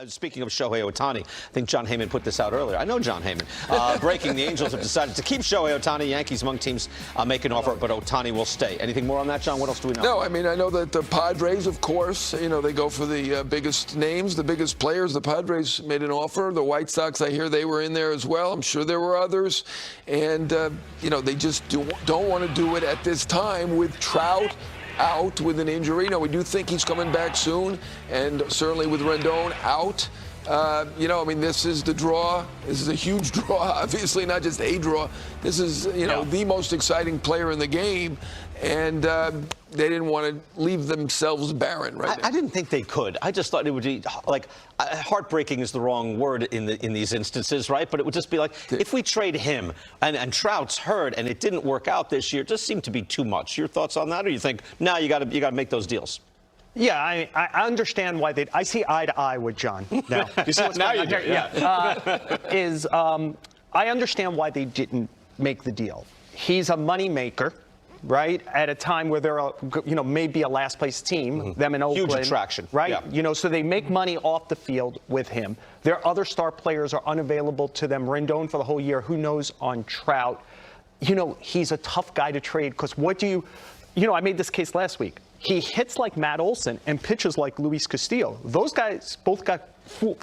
Speaking of Shohei Ohtani, I think John Heyman put this out earlier. I know John Heyman. Breaking, the Angels have decided to keep Shohei Ohtani. Yankees among teams make an offer, but Ohtani will stay. Anything more on that, John? What else do we know? No, I mean, I know that the Padres, of course, they go for the biggest names, the biggest players. The Padres made an offer. The White Sox, I hear they were in there as well. I'm sure there were others. And, they just don't want to do it at this time with Trout out with an injury. We do think he's coming back soon, and certainly with Rendon out. This is the draw. This is a huge draw, obviously, not just a draw. This is, the most exciting player in the game, and they didn't want to leave themselves barren right now. I didn't think they could. I just thought it would be, heartbreaking is the wrong word in these instances, right? But it would just be like, if we trade him, and Trout's hurt, and it didn't work out this year, it just seemed to be too much. Your thoughts on that, or you think, no, you got to make those deals? Yeah, I understand why I see eye to eye with John now. You see what's going on here? Yeah. I understand why they didn't make the deal. He's a money maker, right? At a time where they're, maybe a last place team, them in Oakland. Huge attraction. Right? Yeah. So they make money off the field with him. Their other star players are unavailable to them. Rendon for the whole year. Who knows on Trout? He's a tough guy to trade because I made this case last week. He hits like Matt Olson and pitches like Luis Castillo. Those guys both got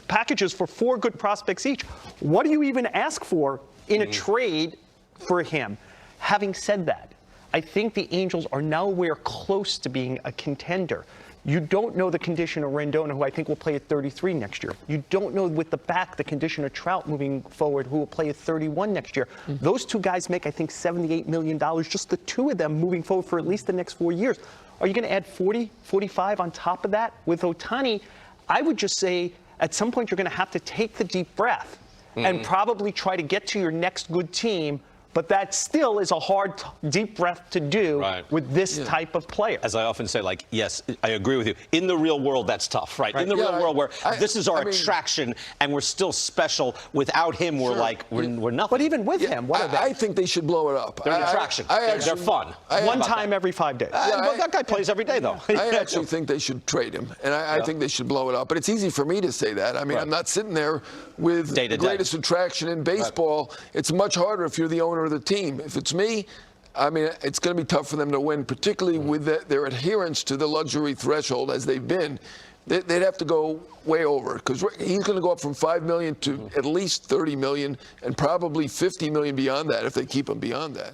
packages for 4 good prospects each. What do you even ask for in a trade for him? Having said that, I think the Angels are nowhere close to being a contender. You don't know the condition of Rendon, who I think will play at 33 next year. You don't know with the back the condition of Trout moving forward, who will play at 31 next year. Those two guys make, I think, $78 million, just the two of them moving forward for at least the next 4 years. Are you going to add 40, 45 on top of that? With Ohtani, I would just say at some point you're going to have to take the deep breath and probably try to get to your next good team. But that still is a hard, deep breath to do with this type of player. As I often say, yes, I agree with you. In the real world, that's tough, right? In the real world where this is our attraction and we're still special. Without him, we're we're nothing. But even with him, what are they? I think they should blow it up. They're an attraction. They're fun. One time every 5 days. That guy plays every day, though. I actually think they should trade him, and I think they should blow it up. But it's easy for me to say that. I'm not sitting there with the greatest attraction in baseball. It's much harder if you're the owner of the team. If it's me, it's going to be tough for them to win, particularly with their adherence to the luxury threshold as they've been. They'd have to go way over, because he's going to go up from $5 million to at least $30 million and probably $50 million beyond that if they keep him beyond that.